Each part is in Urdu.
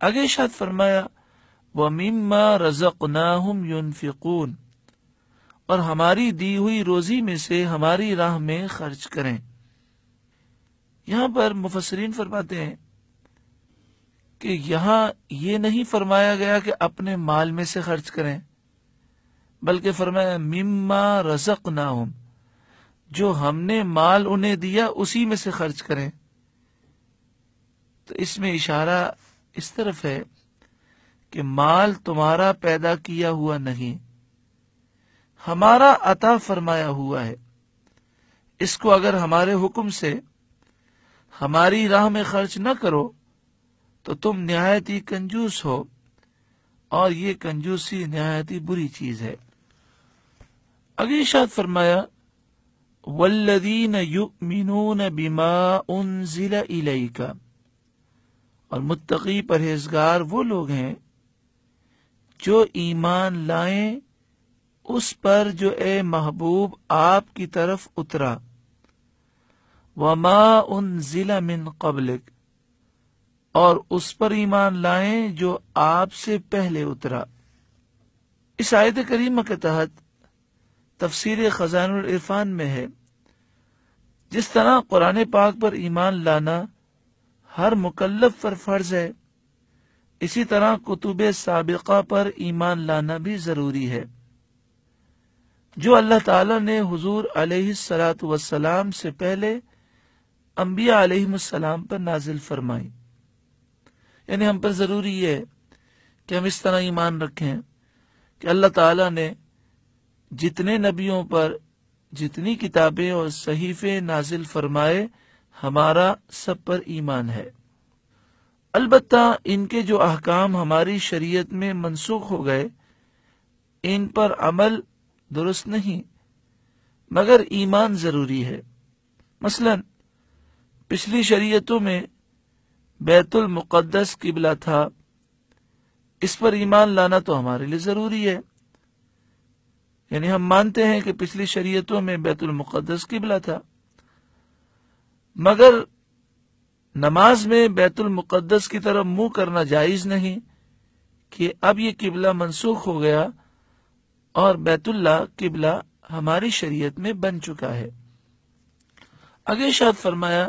آگے ارشاد فرمایا وَمِمَّا رَزَقْنَاهُمْ يُنْفِقُونَ، اور ہماری دی ہوئی روزی میں سے ہماری راہ میں خرچ کریں۔ یہاں پر مفسرین فرماتے ہیں کہ یہاں یہ نہیں فرمایا گیا کہ اپنے مال میں سے خرچ کریں، بلکہ فرمایا مما رزقناہم، جو ہم نے مال انہیں دیا اسی میں سے خرچ کریں۔ تو اس میں اشارہ اس طرف ہے کہ مال تمہارا پیدا کیا ہوا نہیں، ہمارا عطا فرمایا ہوا ہے۔ اس کو اگر ہمارے حکم سے ہماری راہ میں خرچ نہ کرو تو تم نہایت ہی کنجوس ہو، اور یہ کنجوسی نہایت ہی بری چیز ہے۔ اگے ارشاد فرمایا والذین یؤمنون بما انزل الیک، اور متقی پرہیزگار وہ لوگ ہیں جو ایمان لائیں اس پر جو اے محبوب آپ کی طرف اترا، وما انزل من قبلک، اور اس پر ایمان لائیں جو آپ سے پہلے اترا۔ اس آیت کریمہ کے تحت تفسیر خزائن العرفان میں ہے جس طرح قرآن پاک پر ایمان لانا ہر مکلف پر فرض ہے، اسی طرح کتب سابقہ پر ایمان لانا بھی ضروری ہے جو اللہ تعالی نے حضور علیہ الصلاۃ والسلام سے پہلے انبیاء علیہ السلام پر نازل فرمائی۔ یعنی ہم پر ضروری ہے کہ ہم اس طرح ایمان رکھیں کہ اللہ تعالی نے جتنے نبیوں پر جتنی کتابیں اور صحیفے نازل فرمائے ہمارا سب پر ایمان ہے۔ البتہ ان کے جو احکام ہماری شریعت میں منسوخ ہو گئے ان پر عمل درست نہیں، مگر ایمان ضروری ہے۔ مثلا پچھلی شریعتوں میں بیت المقدس قبلہ تھا، اس پر ایمان لانا تو ہمارے لیے ضروری ہے۔ یعنی ہم مانتے ہیں کہ پچھلی شریعتوں میں بیت المقدس قبلہ تھا، مگر نماز میں بیت المقدس کی طرف منہ کرنا جائز نہیں کہ اب یہ قبلہ منسوخ ہو گیا اور بیت اللہ قبلہ ہماری شریعت میں بن چکا ہے۔ آگے ارشاد فرمایا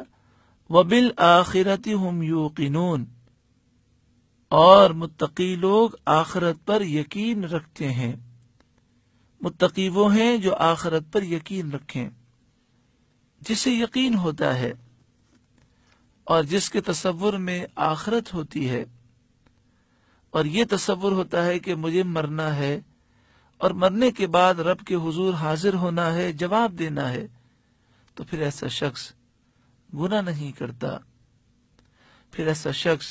وَبِالْآخِرَةِ هُمْ يُوقِنُونَ، اور متقی لوگ آخرت پر یقین رکھتے ہیں۔ متقی وہ ہیں جو آخرت پر یقین رکھیں، جسے یقین ہوتا ہے اور جس کے تصور میں آخرت ہوتی ہے، اور یہ تصور ہوتا ہے کہ مجھے مرنا ہے اور مرنے کے بعد رب کے حضور حاضر ہونا ہے، جواب دینا ہے، تو پھر ایسا شخص گناہ نہیں کرتا، پھر ایسا شخص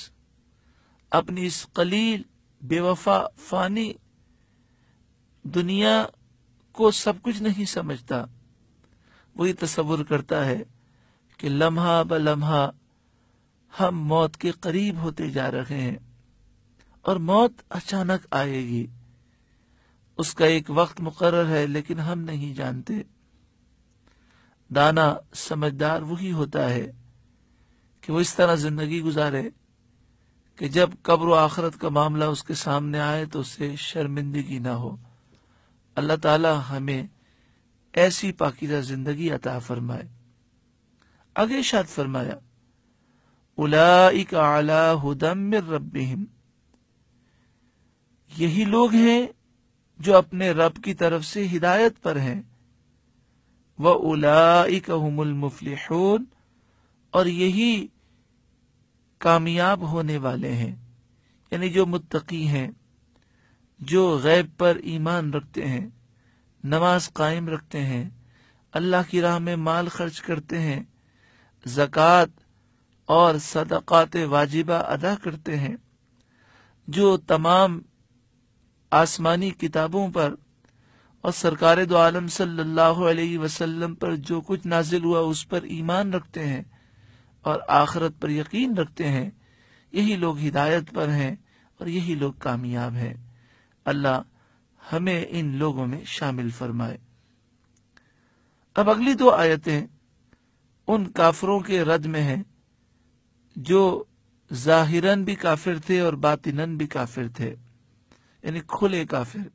اپنی اس قلیل بے وفا فانی دنیا کو سب کچھ نہیں سمجھتا۔ وہ یہ تصور کرتا ہے کہ لمحہ بلمحہ ہم موت کے قریب ہوتے جا رہے ہیں اور موت اچانک آئے گی، اس کا ایک وقت مقرر ہے لیکن ہم نہیں جانتے۔ دانا سمجھدار وہی ہوتا ہے کہ وہ اس طرح زندگی گزارے کہ جب قبر و آخرت کا معاملہ اس کے سامنے آئے تو اسے شرمندگی نہ ہو۔ اللہ تعالی ہمیں ایسی پاکیزہ زندگی عطا فرمائے۔ آگے ارشاد فرمایا اولئک علی ھدی من ربہم، یہی لوگ ہیں جو اپنے رب کی طرف سے ہدایت پر ہیں، وَأُولَئِكَ هُمُ الْمُفْلِحُونَ، اور یہی کامیاب ہونے والے ہیں۔ یعنی جو متقی ہیں، جو غیب پر ایمان رکھتے ہیں، نماز قائم رکھتے ہیں، اللہ کی راہ میں مال خرچ کرتے ہیں، زکوٰۃ اور صدقات واجبہ ادا کرتے ہیں، جو تمام آسمانی کتابوں پر اور سرکار دو عالم صلی اللہ علیہ وسلم پر جو کچھ نازل ہوا اس پر ایمان رکھتے ہیں اور آخرت پر یقین رکھتے ہیں، یہی لوگ ہدایت پر ہیں اور یہی لوگ کامیاب ہیں۔ اللہ ہمیں ان لوگوں میں شامل فرمائے۔ اب اگلی دو آیتیں ان کافروں کے رد میں ہیں جو ظاہراً بھی کافر تھے اور باطناً بھی کافر تھے، یعنی کھلے کافر۔